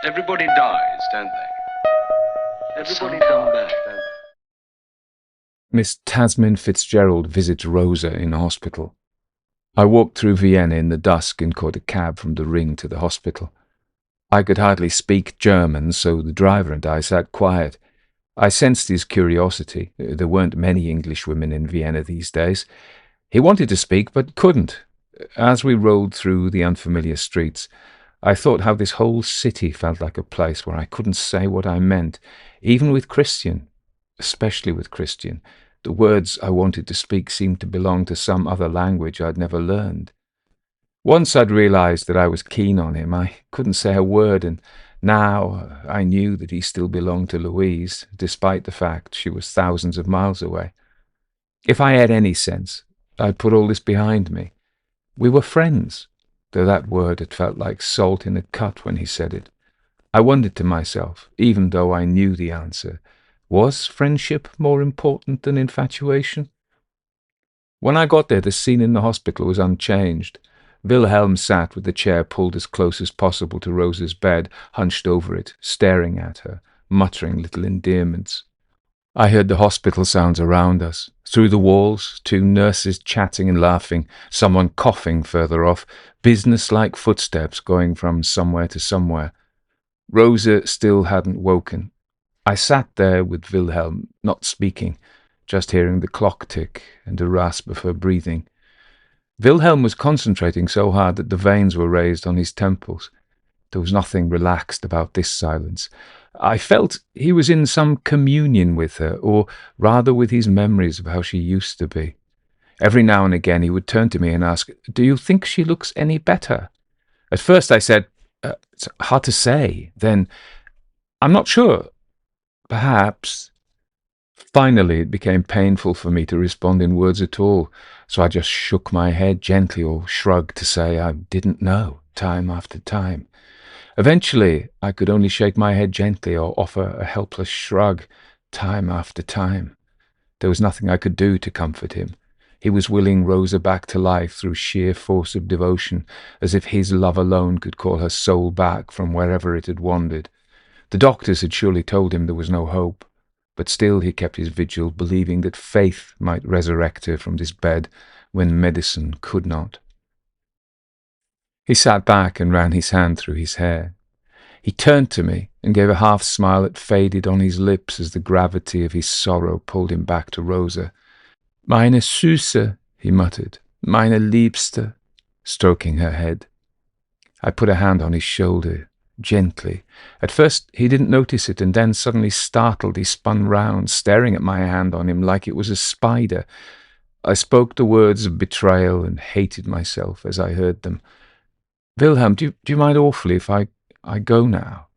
Everybody dies, don't they? Everybody come back, don't they? Miss Tasmin Fitzgerald visits Rosa in hospital. I walked through Vienna in the dusk and caught a cab from the Ring to the hospital. I could hardly speak German, so the driver and I sat quiet. I sensed his curiosity. There weren't many Englishwomen in Vienna these days. He wanted to speak, but couldn't. As we rolled through the unfamiliar streets, I thought how this whole city felt like a place where I couldn't say what I meant, even with Christian, especially with Christian. The words I wanted to speak seemed to belong to some other language I'd never learned. Once I'd realized that I was keen on him, I couldn't say a word, and now I knew that he still belonged to Louise, despite the fact she was thousands of miles away. If I had any sense, I'd put all this behind me. We were friends, though that word had felt like salt in a cut when he said it. I wondered to myself, even though I knew the answer, was friendship more important than infatuation? When I got there, the scene in the hospital was unchanged. Wilhelm sat with the chair pulled as close as possible to Rosa's bed, hunched over it, staring at her, muttering little endearments. I heard the hospital sounds around us. Through the walls, two nurses chatting and laughing, someone coughing further off, business-like footsteps going from somewhere to somewhere. Rosa still hadn't woken. I sat there with Wilhelm, not speaking, just hearing the clock tick and the rasp of her breathing. Wilhelm was concentrating so hard that the veins were raised on his temples. There was nothing relaxed about this silence. I felt he was in some communion with her, or rather with his memories of how she used to be. Every now and again he would turn to me and ask, "Do you think she looks any better?" At first I said, "It's hard to say." Then, "I'm not sure. Perhaps." Finally, it became painful for me to respond in words at all, so I just shook my head gently or shrugged to say I didn't know, time after time. Eventually, I could only shake my head gently or offer a helpless shrug, time after time. There was nothing I could do to comfort him. He was willing Rosa back to life through sheer force of devotion, as if his love alone could call her soul back from wherever it had wandered. The doctors had surely told him there was no hope, but still he kept his vigil, believing that faith might resurrect her from this bed when medicine could not. He sat back and ran his hand through his hair. He turned to me and gave a half-smile that faded on his lips as the gravity of his sorrow pulled him back to Rosa. "Meine Süße," he muttered, "meine Liebste," stroking her head. I put a hand on his shoulder, gently. At first he didn't notice it, and then suddenly startled, he spun round, staring at my hand on him like it was a spider. I spoke the words of betrayal and hated myself as I heard them. "Wilhelm, do you mind awfully if I go now?"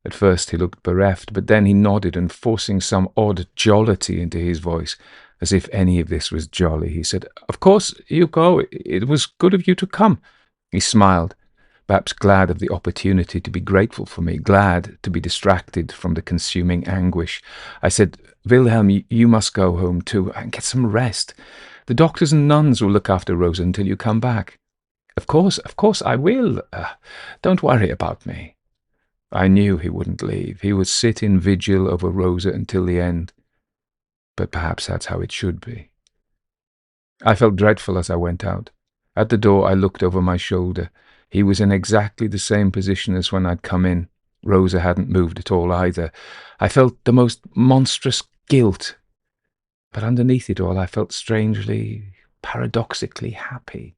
At first he looked bereft, but then he nodded, and forcing some odd jollity into his voice, as if any of this was jolly, he said, "Of course you go. It was good of you to come." He smiled, perhaps glad of the opportunity to be grateful for me, glad to be distracted from the consuming anguish. I said, "Wilhelm, you must go home too, and get some rest. The doctors and nuns will look after Rosa until you come back." Of course I will. Don't worry about me." I knew he wouldn't leave. He would sit in vigil over Rosa until the end. But perhaps that's how it should be. I felt dreadful as I went out. At the door I looked over my shoulder. He was in exactly the same position as when I'd come in. Rosa hadn't moved at all either. I felt the most monstrous guilt. But underneath it all I felt strangely, paradoxically happy.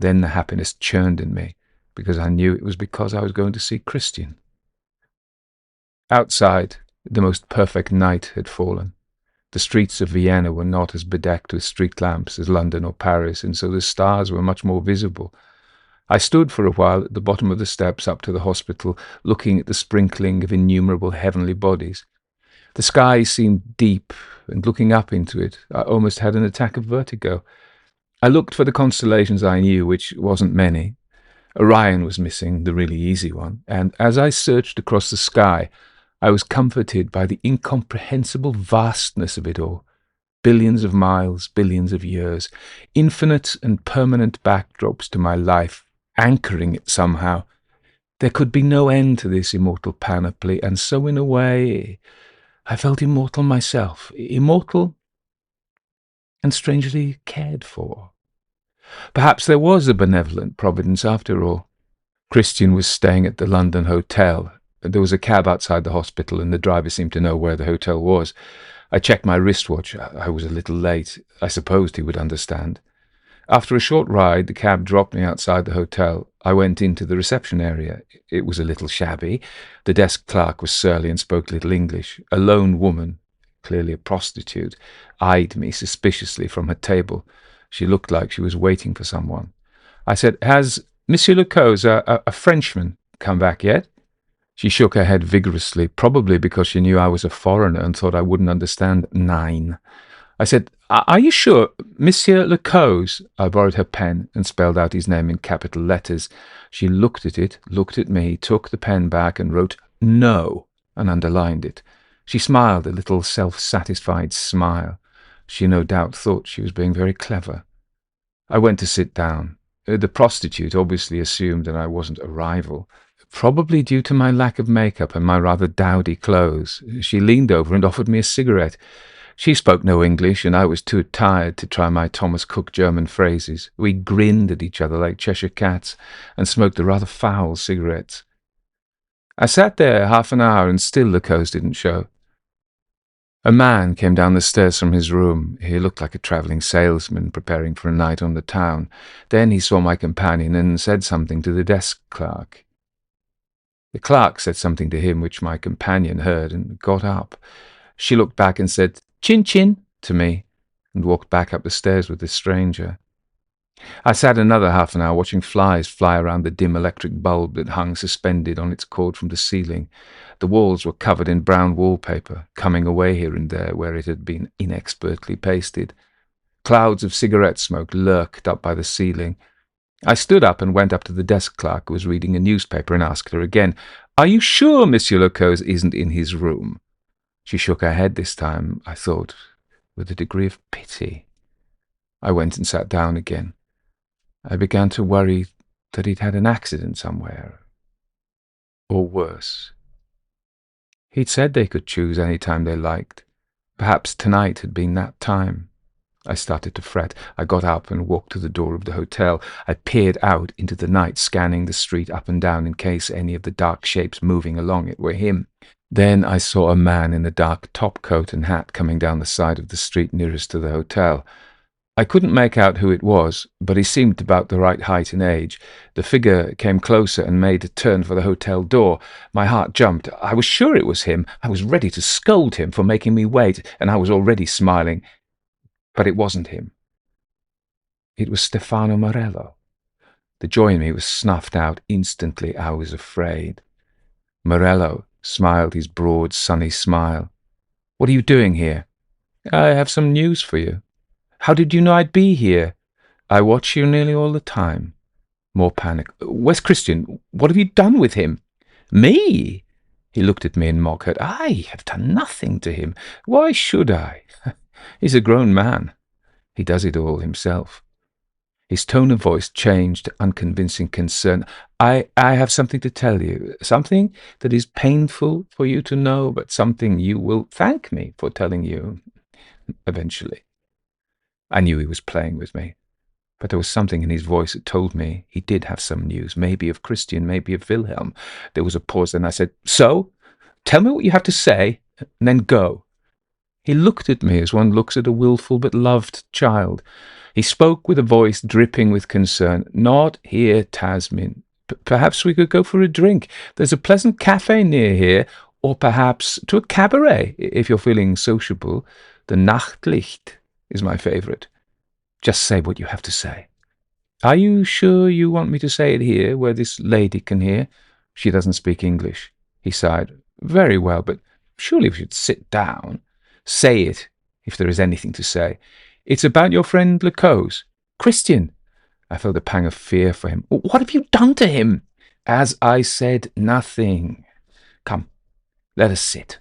Then the happiness churned in me, because I knew it was because I was going to see Christian. Outside, the most perfect night had fallen. The streets of Vienna were not as bedecked with street lamps as London or Paris, and so the stars were much more visible. I stood for a while at the bottom of the steps up to the hospital, looking at the sprinkling of innumerable heavenly bodies. The sky seemed deep, and looking up into it, I almost had an attack of vertigo. I looked for the constellations I knew, which wasn't many. Orion was missing, the really easy one, and as I searched across the sky, I was comforted by the incomprehensible vastness of it all. Billions of miles, billions of years, infinite and permanent backdrops to my life, anchoring it somehow. There could be no end to this immortal panoply, and so in a way I felt immortal myself, immortal and strangely cared for. Perhaps there was a benevolent providence after all. Christian was staying at the London hotel. There was a cab outside the hospital, and the driver seemed to know where the hotel was. I checked my wristwatch. I was a little late. I supposed he would understand. After a short ride, the cab dropped me outside the hotel. I went into the reception area. It was a little shabby. The desk clerk was surly and spoke little English. A lone woman, clearly a prostitute, eyed me suspiciously from her table. She looked like she was waiting for someone. I said, "Has Monsieur Lecoz, a Frenchman, come back yet?" She shook her head vigorously, probably because she knew I was a foreigner and thought I wouldn't understand nine. I said, "Are you sure, Monsieur Lecoz?" I borrowed her pen and spelled out his name in capital letters. She looked at it, looked at me, took the pen back and wrote "No" and underlined it. She smiled a little self-satisfied smile. She no doubt thought she was being very clever. I went to sit down. The prostitute obviously assumed that I wasn't a rival, probably due to my lack of makeup and my rather dowdy clothes. She leaned over and offered me a cigarette. She spoke no English, and I was too tired to try my Thomas Cook German phrases. We grinned at each other like Cheshire cats and smoked the rather foul cigarettes. I sat there half an hour, and still Lecoz didn't show. A man came down the stairs from his room. He looked like a travelling salesman preparing for a night on the town. Then he saw my companion and said something to the desk clerk. The clerk said something to him which my companion heard and got up. She looked back and said, "Chin chin," to me, and walked back up the stairs with the stranger. I sat another half an hour watching flies fly around the dim electric bulb that hung suspended on its cord from the ceiling. The walls were covered in brown wallpaper, coming away here and there where it had been inexpertly pasted. Clouds of cigarette smoke lurked up by the ceiling. I stood up and went up to the desk clerk who was reading a newspaper and asked her again, "Are you sure Monsieur Lecoz isn't in his room?" She shook her head this time, I thought, with a degree of pity. I went and sat down again. I began to worry that he'd had an accident somewhere, or worse. He'd said they could choose any time they liked. Perhaps tonight had been that time. I started to fret. I got up and walked to the door of the hotel. I peered out into the night, scanning the street up and down in case any of the dark shapes moving along it were him. Then I saw a man in a dark topcoat and hat coming down the side of the street nearest to the hotel. I couldn't make out who it was, but he seemed about the right height and age. The figure came closer and made a turn for the hotel door. My heart jumped. I was sure it was him. I was ready to scold him for making me wait, and I was already smiling. But it wasn't him. It was Stefano Morello. The joy in me was snuffed out instantly. I was afraid. Morello smiled his broad, sunny smile. "What are you doing here?" "I have some news for you." "How did you know I'd be here?" "I watch you nearly all the time." More panic. "Where's Christian? What have you done with him?" "Me?" He looked at me in mock hurt. "I have done nothing to him. Why should I? He's a grown man. He does it all himself." His tone of voice changed to unconvincing concern. I have something to tell you, something that is painful for you to know, but something you will thank me for telling you eventually." I knew he was playing with me, but there was something in his voice that told me he did have some news, maybe of Christian, maybe of Wilhelm. There was a pause, and I said, "So, tell me what you have to say, and then go." He looked at me as one looks at a willful but loved child. He spoke with a voice dripping with concern. "Not here, Tasmin. Perhaps we could go for a drink. There's a pleasant cafe near here, or perhaps to a cabaret, if you're feeling sociable. The Nachtlicht is my favourite. Just say what you have to say." "Are you sure you want me to say it here, where this lady can hear?" "She doesn't speak English." He sighed. "Very well, but surely we should sit down. Say it, if there is anything to say. It's about your friend Lecoz." "Christian." I felt a pang of fear for him. "What have you done to him?" "As I said, nothing. Come, let us sit."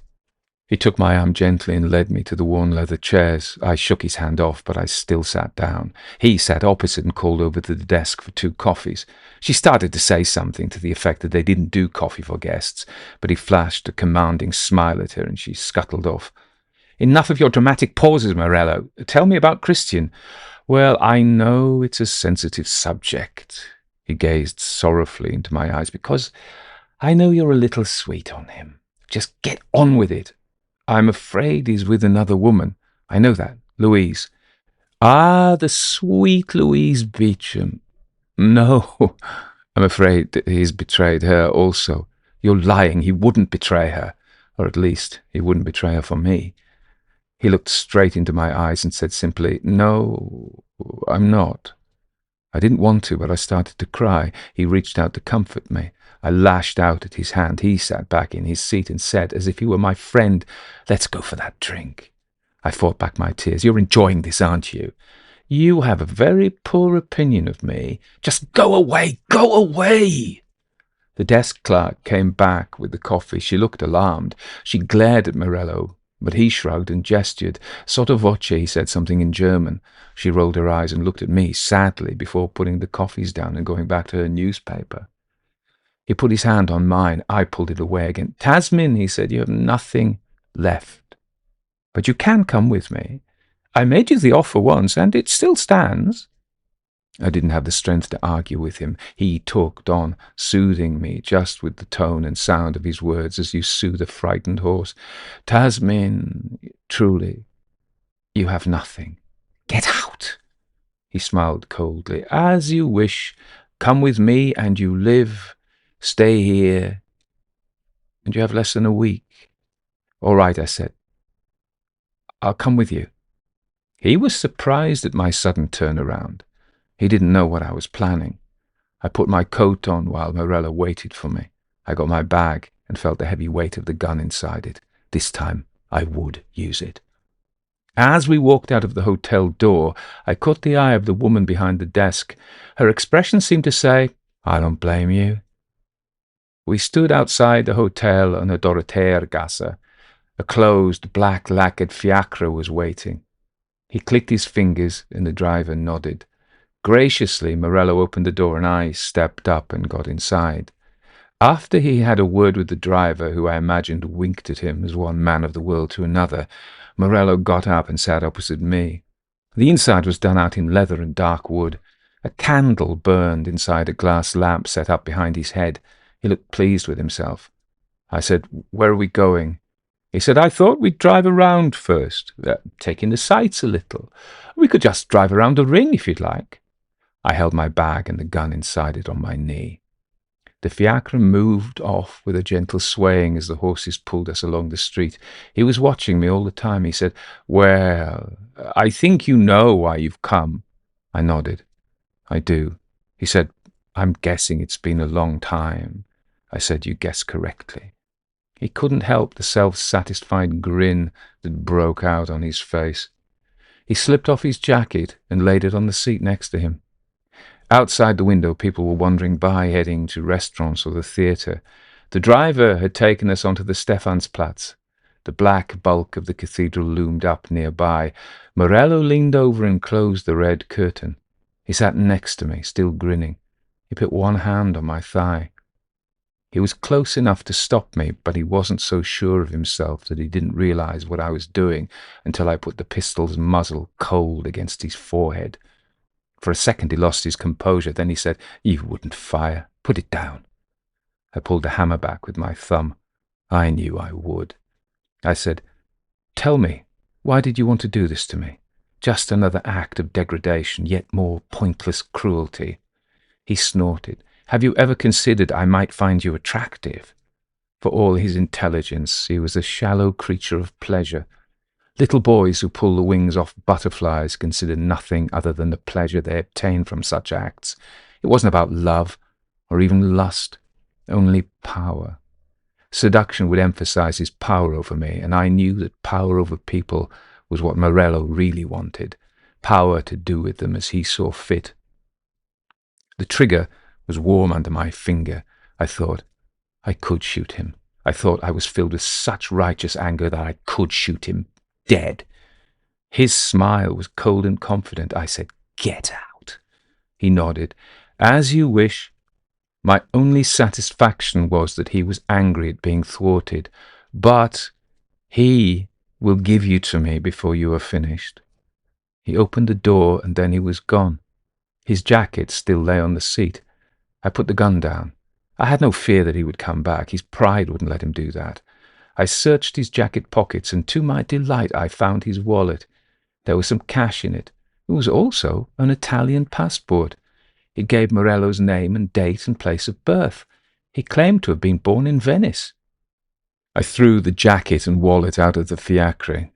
He took my arm gently and led me to the worn leather chairs. I shook his hand off, but I still sat down. He sat opposite and called over to the desk for 2 coffees. She started to say something to the effect that they didn't do coffee for guests, but he flashed a commanding smile at her and she scuttled off. Enough of your dramatic pauses, Morello. Tell me about Christian. Well, I know it's a sensitive subject. He gazed sorrowfully into my eyes. Because I know you're a little sweet on him. Just get on with it. I'm afraid he's with another woman. I know that. Louise. Ah, the sweet Louise Beecham. No, I'm afraid that he's betrayed her also. You're lying. He wouldn't betray her. Or at least, he wouldn't betray her for me. He looked straight into my eyes and said simply, No, I'm not. I didn't want to, but I started to cry. He reached out to comfort me. I lashed out at his hand. He sat back in his seat and said, as if he were my friend, Let's go for that drink. I fought back my tears. You're enjoying this, aren't you? You have a very poor opinion of me. Just go away! Go away! The desk clerk came back with the coffee. She looked alarmed. She glared at Morello, but he shrugged and gestured. Sotto voce, he said something in German. She rolled her eyes and looked at me sadly before putting the coffees down and going back to her newspaper. He put his hand on mine. I pulled it away again. Tasmin, he said, you have nothing left. But you can come with me. I made you the offer once, and it still stands. I didn't have the strength to argue with him. He talked on, soothing me just with the tone and sound of his words as you soothe a frightened horse. Tasmin, truly, you have nothing. Get out! He smiled coldly. As you wish. Come with me and you live. Stay here. And you have less than a week. All right, I said. I'll come with you. He was surprised at my sudden turnaround. He didn't know what I was planning. I put my coat on while Morello waited for me. I got my bag and felt the heavy weight of the gun inside it. This time I would use it. As we walked out of the hotel door, I caught the eye of the woman behind the desk. Her expression seemed to say, I don't blame you. We stood outside the hotel on the Dorotheergasse. A closed, black-lacquered fiacre was waiting. He clicked his fingers and the driver nodded. Graciously, Morello opened the door and I stepped up and got inside. After he had a word with the driver, who I imagined winked at him as one man of the world to another, Morello got up and sat opposite me. The inside was done out in leather and dark wood. A candle burned inside a glass lamp set up behind his head. He looked pleased with himself. I said, Where are we going? He said, I thought we'd drive around first, take in the sights a little. We could just drive around the ring if you'd like. I held my bag and the gun inside it on my knee. The fiacre moved off with a gentle swaying as the horses pulled us along the street. He was watching me all the time. He said, Well, I think you know why you've come. I nodded. I do. He said, I'm guessing it's been a long time. I said, You guessed correctly. He couldn't help the self-satisfied grin that broke out on his face. He slipped off his jacket and laid it on the seat next to him. Outside the window, people were wandering by, heading to restaurants or the theatre. The driver had taken us onto the Stephansplatz. The black bulk of the cathedral loomed up nearby. Morello leaned over and closed the red curtain. He sat next to me, still grinning. He put one hand on my thigh. He was close enough to stop me, but he wasn't so sure of himself that he didn't realize what I was doing until I put the pistol's muzzle cold against his forehead. For a second he lost his composure. Then he said, You wouldn't fire. Put it down. I pulled the hammer back with my thumb. I knew I would. I said, Tell me, why did you want to do this to me? Just another act of degradation, yet more pointless cruelty. He snorted. Have you ever considered I might find you attractive? For all his intelligence, he was a shallow creature of pleasure. Little boys who pull the wings off butterflies consider nothing other than the pleasure they obtain from such acts. It wasn't about love or even lust, only power. Seduction would emphasize his power over me, and I knew that power over people was what Morello really wanted, power to do with them as he saw fit. The trigger was warm under my finger. I thought, I could shoot him. I thought I was filled with such righteous anger that I could shoot him dead. His smile was cold and confident. I said, "Get out." He nodded. "As you wish." My only satisfaction was that he was angry at being thwarted. "But he will give you to me before you are finished." He opened the door and then he was gone. His jacket still lay on the seat. I put the gun down. I had no fear that he would come back. His pride wouldn't let him do that. I searched his jacket pockets, and to my delight I found his wallet. There was some cash in it. It was also an Italian passport. It gave Morello's name and date and place of birth. He claimed to have been born in Venice. I threw the jacket and wallet out of the fiacre.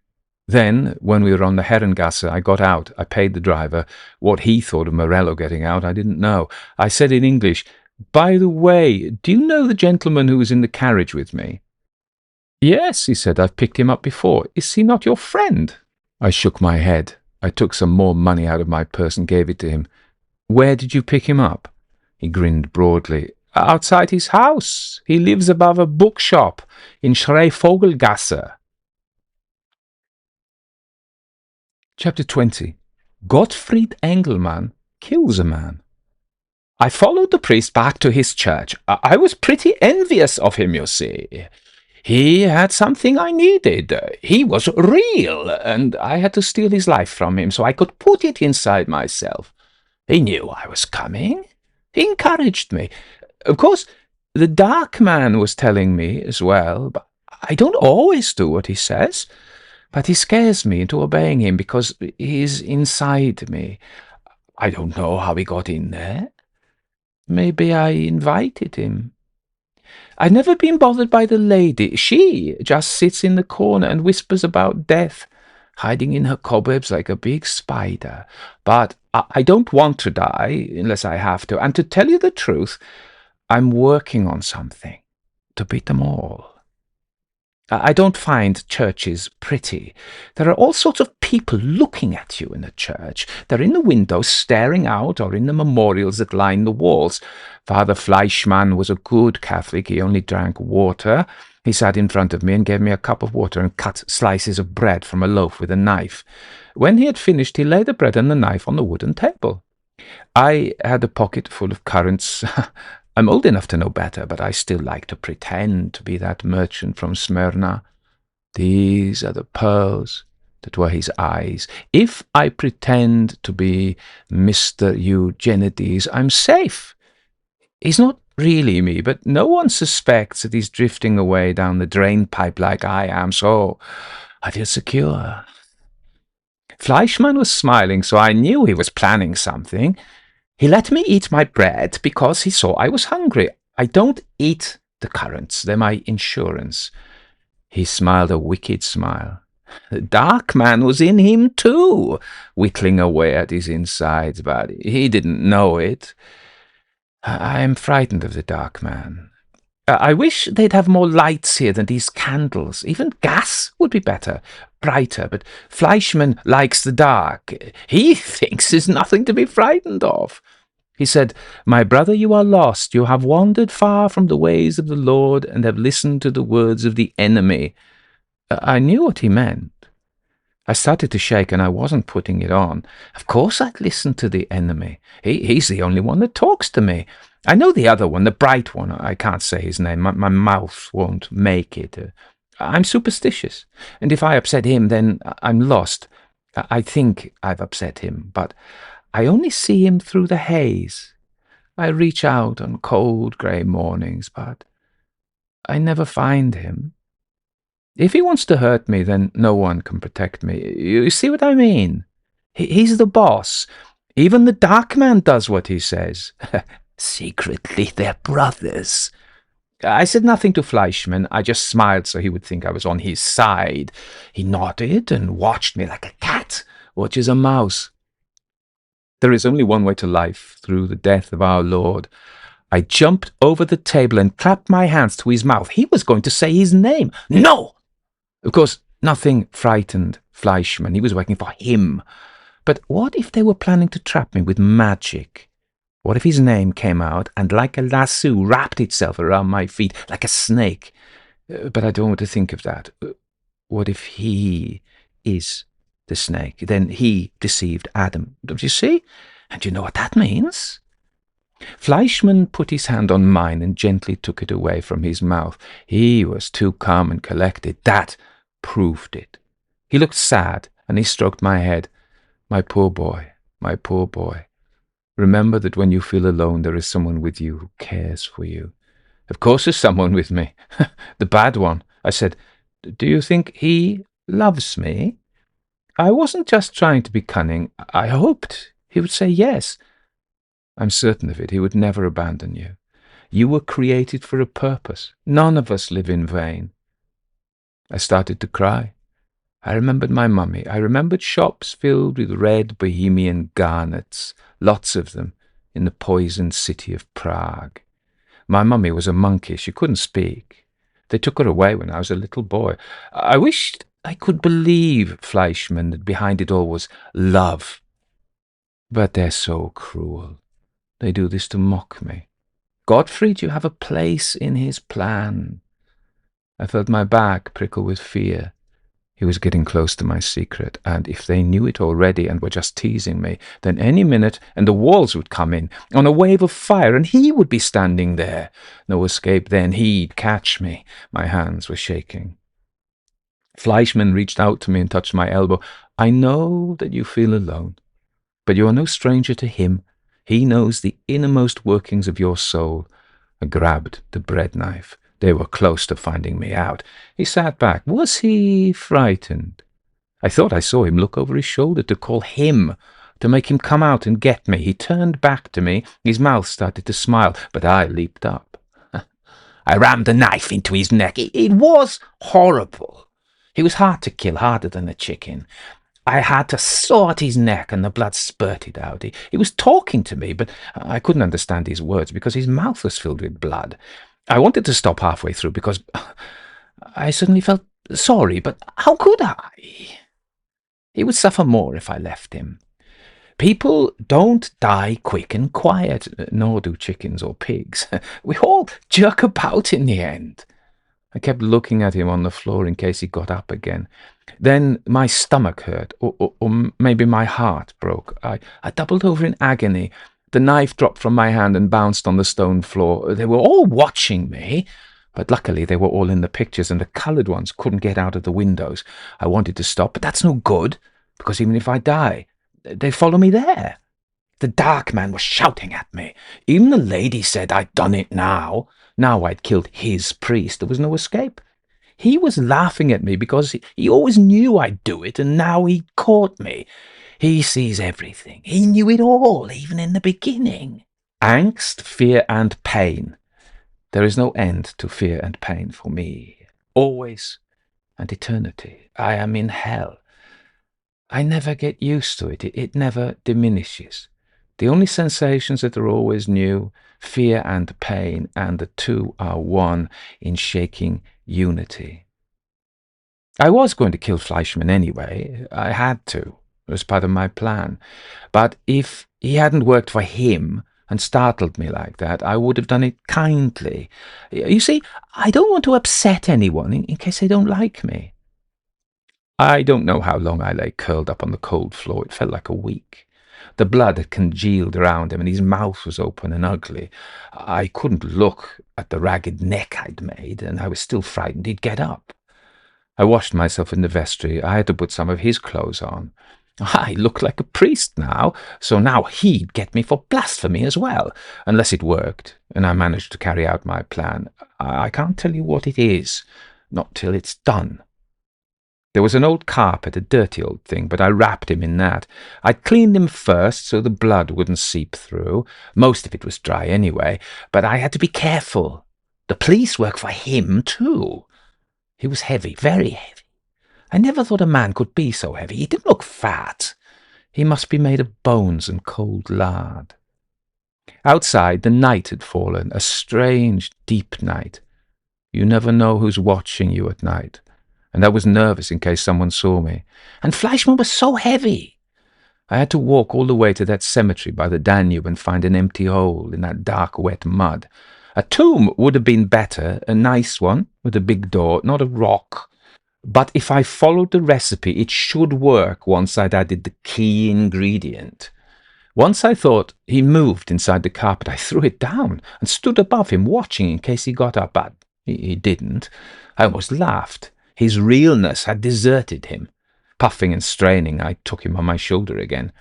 Then, when we were on the Herrengasse, I got out. I paid the driver. What he thought of Morello getting out, I didn't know. I said in English, "By the way, do you know the gentleman who was in the carriage with me?" "Yes," he said, "I've picked him up before. Is he not your friend?" I shook my head. I took some more money out of my purse and gave it to him. "Where did you pick him up?" He grinned broadly. "Outside his house. He lives above a bookshop in Schreivogelgasse." Chapter 20. Godfried Engelmann kills a man. I followed the priest back to his church. I was pretty envious of him, you see. He had something I needed. He was real, and I had to steal his life from him so I could put it inside myself. He knew I was coming. He encouraged me. Of course, the dark man was telling me as well, but I don't always do what he says. But he scares me into obeying him because he's inside me. I don't know how he got in there. Maybe I invited him. I've never been bothered by the lady. She just sits in the corner and whispers about death, hiding in her cobwebs like a big spider. But I don't want to die unless I have to. And to tell you the truth, I'm working on something to beat them all. I don't find churches pretty. There are all sorts of people looking at you in a church. They're in the windows staring out or in the memorials that line the walls. Father Fleischmann was a good Catholic. He only drank water. He sat in front of me and gave me a cup of water and cut slices of bread from a loaf with a knife. When he had finished, he laid the bread and the knife on the wooden table. I had a pocket full of currants. I'm old enough to know better, but I still like to pretend to be that merchant from Smyrna. These are the pearls that were his eyes. If I pretend to be Mr. Eugenides, I'm safe. He's not really me, but no one suspects that he's drifting away down the drain pipe like I am, so I feel secure. Fleischmann was smiling, so I knew he was planning something. He let me eat my bread because he saw I was hungry. I don't eat the currants. They're my insurance. He smiled a wicked smile. The dark man was in him too, whittling away at his insides, but he didn't know it. I am frightened of the dark man. I wish they'd have more lights here than these candles. Even gas would be better, brighter, but Fleischmann likes the dark. He thinks there's nothing to be frightened of. He said, "My brother, you are lost. You have wandered far from the ways of the Lord and have listened to the words of the enemy." I knew what he meant. I started to shake and I wasn't putting it on. Of course I'd listen to the enemy. He's the only one that talks to me. I know the other one, the bright one. I can't say his name. My mouth won't make it. I'm superstitious. And if I upset him, then I'm lost. I think I've upset him, but I only see him through the haze. I reach out on cold grey mornings, but I never find him. If he wants to hurt me, then no one can protect me. You see what I mean? He's the boss. Even the dark man does what he says. Secretly, they're brothers. I said nothing to Fleischmann. I just smiled so he would think I was on his side. He nodded and watched me like a cat watches a mouse. There is only one way to life, through the death of our Lord. I jumped over the table and clapped my hands to his mouth. He was going to say his name. No! Of course, nothing frightened Fleischmann. He was working for him. But what if they were planning to trap me with magic? What if his name came out and like a lasso wrapped itself around my feet like a snake? But I don't want to think of that. What if he is the snake? Then he deceived Adam. Don't you see? And you know what that means? Fleischmann put his hand on mine and gently took it away from his mouth. He was too calm and collected. That proved it. He looked sad, and he stroked my head. My poor boy, my poor boy. Remember that when you feel alone, there is someone with you who cares for you. Of course there's someone with me. The bad one. I said, do you think he loves me? I wasn't just trying to be cunning. I hoped he would say yes. I'm certain of it. He would never abandon you. You were created for a purpose. None of us live in vain. I started to cry. I remembered my mummy. I remembered shops filled with red Bohemian garnets, lots of them, in the poisoned city of Prague. My mummy was a monkey. She couldn't speak. They took her away when I was a little boy. I wished I could believe, Fleischmann, that behind it all was love. But they're so cruel. They do this to mock me. Godfried, you have a place in his plan. I felt my back prickle with fear. He was getting close to my secret, and if they knew it already and were just teasing me, then any minute and the walls would come in on a wave of fire, and he would be standing there. No escape then. He'd catch me. My hands were shaking. Fleischmann reached out to me and touched my elbow. I know that you feel alone, but you are no stranger to him. He knows the innermost workings of your soul. I grabbed the bread knife. They were close to finding me out. He sat back. Was he frightened? I thought I saw him look over his shoulder to call him, to make him come out and get me. He turned back to me. His mouth started to smile, but I leaped up. I rammed the knife into his neck. It was horrible. He was hard to kill, harder than a chicken. I had to saw at his neck and the blood spurted out. He was talking to me, but I couldn't understand his words because his mouth was filled with blood. I wanted to stop halfway through because I suddenly felt sorry, but how could I? He would suffer more if I left him. People don't die quick and quiet, nor do chickens or pigs. We all jerk about in the end. I kept looking at him on the floor in case he got up again. Then my stomach hurt, or maybe my heart broke. I doubled over in agony. The knife dropped from my hand and bounced on the stone floor. They were all watching me, but luckily they were all in the pictures, and the coloured ones couldn't get out of the windows. I wanted to stop, but that's no good, because even if I die, they follow me there. The dark man was shouting at me. Even the lady said I'd done it now. Now I'd killed his priest. There was no escape. He was laughing at me because he always knew I'd do it, and now he'd caught me. He sees everything. He knew it all, even in the beginning. Angst, fear, and pain. There is no end to fear and pain for me. Always and eternity. I am in hell. I never get used to it. It never diminishes. The only sensations that are always new, fear and pain, and the two are one in shaking unity. I was going to kill Fleischmann anyway. I had to. It was part of my plan. But if he hadn't worked for him and startled me like that, I would have done it kindly. You see, I don't want to upset anyone in case they don't like me. I don't know how long I lay curled up on the cold floor. It felt like a week. The blood had congealed around him, and his mouth was open and ugly. I couldn't look at the ragged neck I'd made, and I was still frightened he'd get up. I washed myself in the vestry. I had to put some of his clothes on. I looked like a priest now, so now he'd get me for blasphemy as well, unless it worked, and I managed to carry out my plan. I can't tell you what it is, not till it's done. There was an old carpet, a dirty old thing, but I wrapped him in that. I'd cleaned him first so the blood wouldn't seep through. Most of it was dry anyway, but I had to be careful. The police work for him, too. He was heavy, very heavy. I never thought a man could be so heavy. He didn't look fat. He must be made of bones and cold lard. Outside, the night had fallen, a strange, deep night. You never know who's watching you at night. And I was nervous in case someone saw me. And Fleischmann was so heavy. I had to walk all the way to that cemetery by the Danube and find an empty hole in that dark, wet mud. A tomb would have been better, a nice one, with a big door, not a rock. But if I followed the recipe, it should work once I'd added the key ingredient. Once I thought he moved inside the carpet, I threw it down and stood above him, watching in case he got up, but he didn't. I almost laughed. His realness had deserted him. Puffing and straining, I took him on my shoulder again.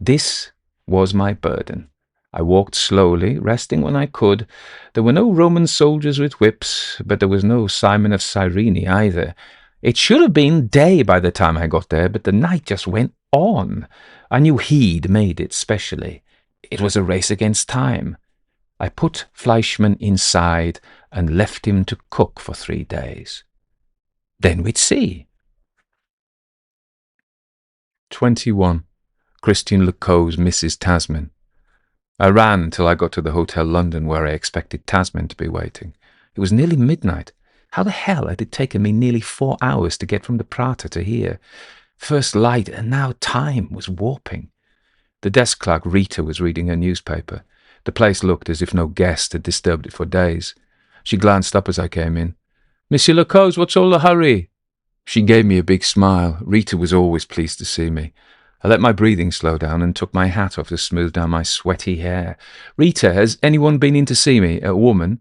This was my burden. I walked slowly, resting when I could. There were no Roman soldiers with whips, but there was no Simon of Cyrene either. It should have been day by the time I got there, but the night just went on. I knew he'd made it specially. It was a race against time. I put Fleischmann inside and left him to cook for 3 days. Then we'd see. 21. Christian Lecaul's Mrs. Tasmin. I ran until I got to the Hotel London, where I expected Tasmin to be waiting. It was nearly midnight. How the hell had it taken me nearly 4 hours to get from the Prater to here? First light, and now time was warping. The desk clerk Rita was reading her newspaper. The place looked as if no guest had disturbed it for days. She glanced up as I came in. "Monsieur Lecaul's, what's all the hurry?" She gave me a big smile. Rita was always pleased to see me. I let my breathing slow down and took my hat off to smooth down my sweaty hair. "Rita, has anyone been in to see me? A woman?"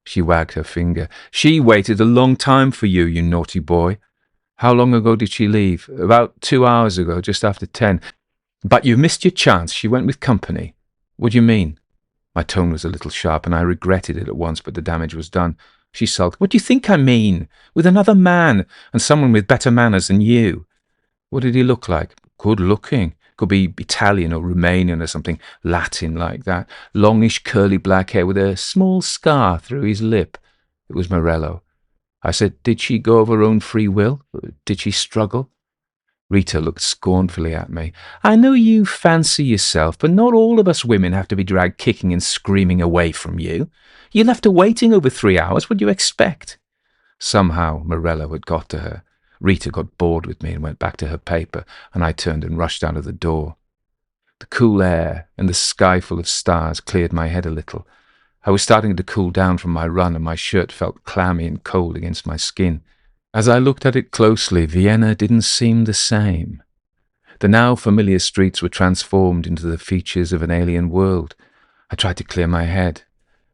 She wagged her finger. "She waited a long time for you, you naughty boy." "How long ago did she leave?" "About 2 hours ago, just after 10. "But you missed your chance. She went with company." "What do you mean?" My tone was a little sharp, and I regretted it at once, but the damage was done. She sulked. "What do you think I mean? With another man, and someone with better manners than you." "What did he look like?" "Good looking. Could be Italian or Romanian or something Latin like that. Longish curly black hair with a small scar through his lip." It was Morello. I said, "Did she go of her own free will? Did she struggle?" Rita looked scornfully at me. "I know you fancy yourself, but not all of us women have to be dragged kicking and screaming away from you. You left her waiting over 3 hours. What do you expect?" Somehow Morello had got to her. Rita got bored with me and went back to her paper, and I turned and rushed out of the door. The cool air and the sky full of stars cleared my head a little. I was starting to cool down from my run, and my shirt felt clammy and cold against my skin. As I looked at it closely, Vienna didn't seem the same. The now familiar streets were transformed into the features of an alien world. I tried to clear my head.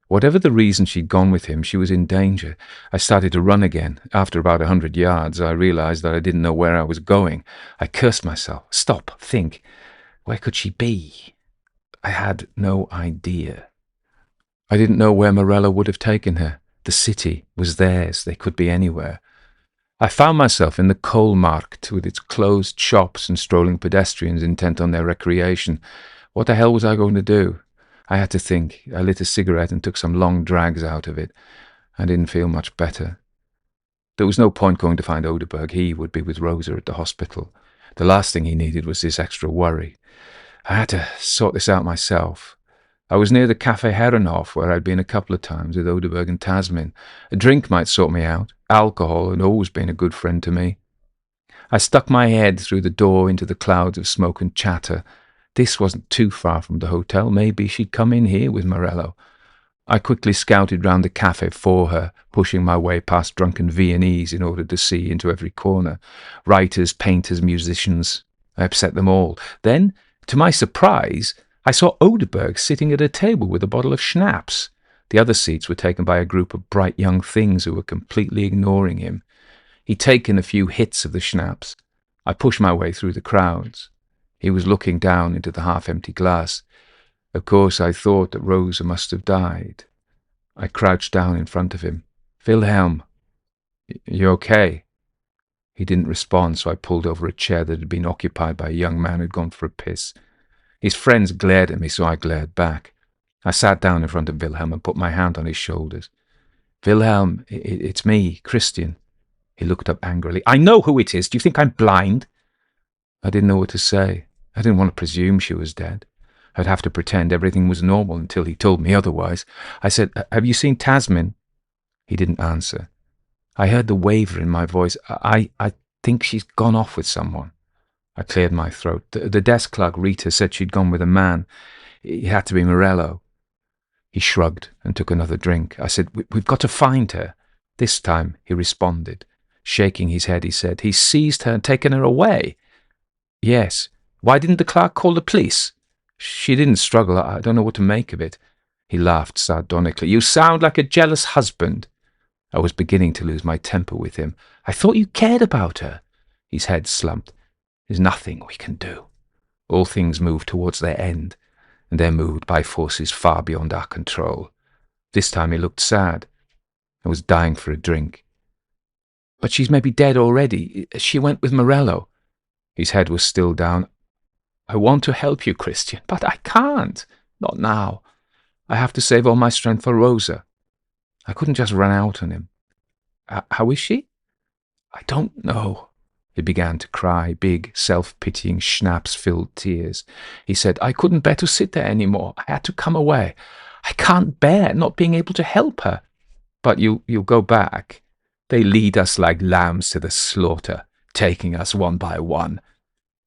Whatever the reason she'd gone with him, she was in danger. I started to run again. After about 100 yards, I realized that I didn't know where I was going. I cursed myself. Stop, think. Where could she be? I had no idea. I didn't know where Morello would have taken her. The city was theirs. They could be anywhere. I found myself in the Kohlmarkt with its closed shops and strolling pedestrians intent on their recreation. What the hell was I going to do? I had to think. I lit a cigarette and took some long drags out of it. I didn't feel much better. There was no point going to find Oderberg. He would be with Rosa at the hospital. The last thing he needed was this extra worry. I had to sort this out myself. I was near the Café Herrenhof, where I'd been a couple of times with Oderberg and Tasmin. A drink might sort me out. Alcohol had always been a good friend to me. I stuck my head through the door into the clouds of smoke and chatter. This wasn't too far from the hotel. Maybe she'd come in here with Morello. I quickly scouted round the cafe for her, pushing my way past drunken Viennese in order to see into every corner. Writers, painters, musicians. I upset them all. Then, to my surprise, I saw Oderberg sitting at a table with a bottle of schnapps. The other seats were taken by a group of bright young things who were completely ignoring him. He'd taken a few hits of the schnapps. I pushed my way through the crowds. He was looking down into the half-empty glass. Of course, I thought that Rosa must have died. I crouched down in front of him. "Wilhelm, you okay?" He didn't respond, so I pulled over a chair that had been occupied by a young man who'd gone for a piss. His friends glared at me, so I glared back. I sat down in front of Wilhelm and put my hand on his shoulders. "Wilhelm, it's me, Christian." He looked up angrily. "I know who it is. Do you think I'm blind?" I didn't know what to say. I didn't want to presume she was dead. I'd have to pretend everything was normal until he told me otherwise. I said, "Have you seen Tasmin?" He didn't answer. I heard the waver in my voice. I think she's gone off with someone." I cleared my throat. The desk clerk, Rita, said she'd gone with a man. It had to be Morello. He shrugged and took another drink. I said, "We've got to find her." This time he responded. Shaking his head, he said, "He's seized her and taken her away." "Yes. Why didn't the clerk call the police?" "She didn't struggle. I don't know what to make of it." He laughed sardonically. "You sound like a jealous husband." I was beginning to lose my temper with him. "I thought you cared about her." His head slumped. "There's nothing we can do. All things move towards their end, and they're moved by forces far beyond our control." This time he looked sad. I was dying for a drink. "But she's maybe dead already. She went with Morello." His head was still down. "I want to help you, Christian, but I can't. Not now. I have to save all my strength for Rosa." I couldn't just run out on him. How is she?" "I don't know." He began to cry, big, self-pitying, schnapps-filled tears. He said, "I couldn't bear to sit there any more. I had to come away. I can't bear not being able to help her." "But you'll go back. They lead us like lambs to the slaughter, taking us one by one.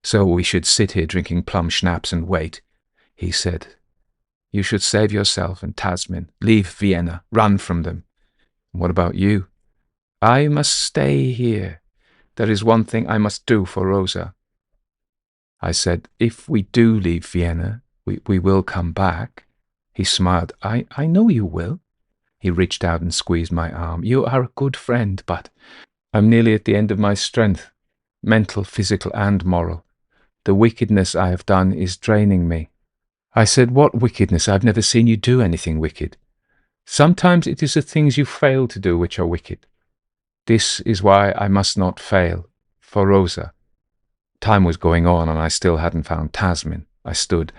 So we should sit here drinking plum schnapps and wait." He said, "You should save yourself and Tasmin. Leave Vienna. Run from them." "What about you?" "I must stay here. There is one thing I must do for Rosa." I said, "If we do leave Vienna, we will come back." He smiled. I know you will." He reached out and squeezed my arm. "You are a good friend, but I'm nearly at the end of my strength, mental, physical, and moral. The wickedness I have done is draining me." I said, "What wickedness? I've never seen you do anything wicked." "Sometimes it is the things you fail to do which are wicked. This is why I must not fail. For Rosa." Time was going on and I still hadn't found Tasmin. I stood.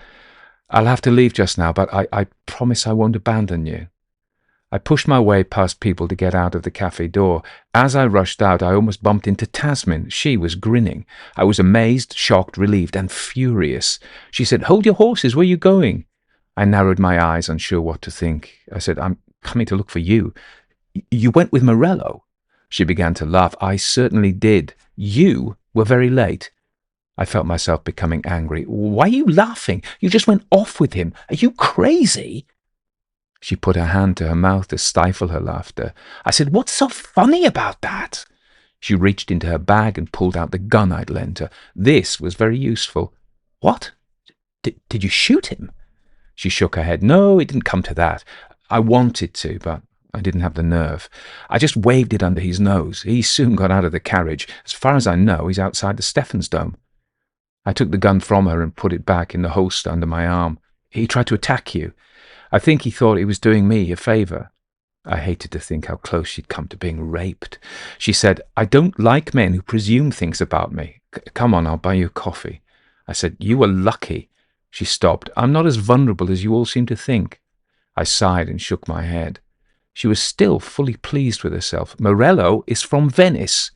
"I'll have to leave just now, but I promise I won't abandon you." I pushed my way past people to get out of the cafe door. As I rushed out, I almost bumped into Tasmin. She was grinning. I was amazed, shocked, relieved, and furious. She said, "Hold your horses, where are you going?" I narrowed my eyes, unsure what to think. I said, "I'm coming to look for you." "You went with Morello?" She began to laugh. "I certainly did. You were very late." I felt myself becoming angry. "Why are you laughing? You just went off with him. Are you crazy?" She put her hand to her mouth to stifle her laughter. I said, "What's so funny about that?" She reached into her bag and pulled out the gun I'd lent her. This was very useful. "What? Did you shoot him?" She shook her head. "No, it didn't come to that. I wanted to, but I didn't have the nerve. I just waved it under his nose. He soon got out of the carriage. As far as I know, he's outside the Stephansdom." I took the gun from her and put it back in the holster under my arm. "He tried to attack you. I think he thought he was doing me a favor." I hated to think how close she'd come to being raped. She said, "I don't like men who presume things about me. Come on, I'll buy you coffee." I said, "You were lucky." She stopped. "I'm not as vulnerable as you all seem to think." I sighed and shook my head. She was still fully pleased with herself. "Morello is from Venice."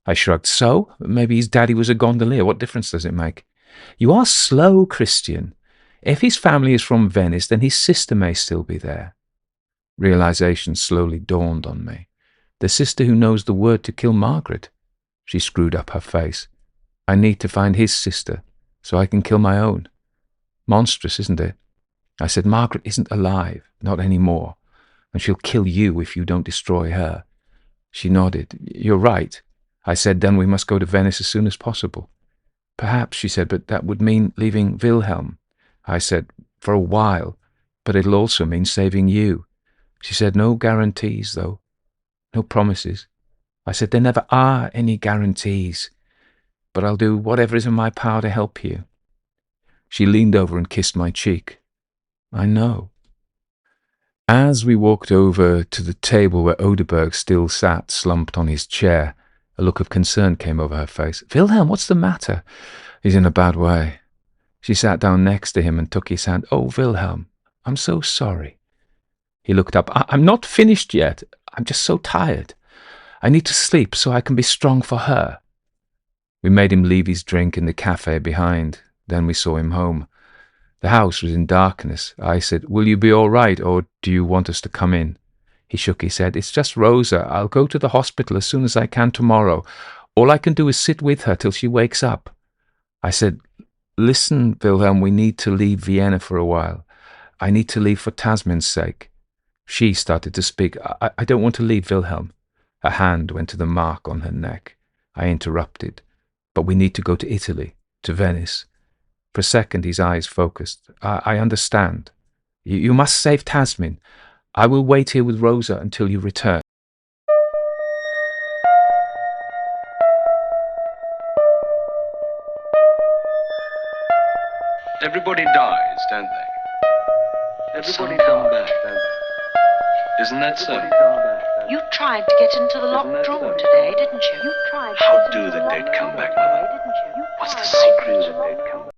I shrugged. "So? Maybe his daddy was a gondolier. What difference does it make?" "You are slow, Christian. If his family is from Venice, then his sister may still be there." Realization slowly dawned on me. The sister who knows the word to kill Margaret. She screwed up her face. "I need to find his sister, so I can kill my own." Monstrous, isn't it? I said, "Margaret isn't alive, not anymore, and she'll kill you if you don't destroy her." She nodded. "You're right." I said, "Then we must go to Venice as soon as possible." "Perhaps," she said, "but that would mean leaving Wilhelm." I said, "For a while, but it'll also mean saving you." She said, "No guarantees, though. No promises." I said, "There never are any guarantees, but I'll do whatever is in my power to help you." She leaned over and kissed my cheek. "I know." As we walked over to the table where Odeberg still sat slumped on his chair, a look of concern came over her face. "Wilhelm, what's the matter?" "He's in a bad way." She sat down next to him and took his hand. "Oh, Wilhelm, I'm so sorry." He looked up. I'm not finished yet. I'm just so tired. I need to sleep so I can be strong for her." We made him leave his drink in the cafe behind. Then we saw him home. The house was in darkness. I said, "Will you be all right, or do you want us to come in?" He shook his head. "It's just Rosa. I'll go to the hospital as soon as I can tomorrow. All I can do is sit with her till she wakes up." I said, "Listen, Wilhelm, we need to leave Vienna for a while. I need to leave for Tasmin's sake. She started to speak. I don't want to leave, Wilhelm. A hand went to the mark on her neck. I interrupted. But we need to go to Italy, to Venice. For a second his eyes focused. I understand. You must save Tasmin. I will wait here with Rosa until you return. Everybody dies, don't they? Everybody come back, don't they? Isn't that so? You tried to get into the locked room today, didn't you? How do the dead come back, Mother? What's the secret?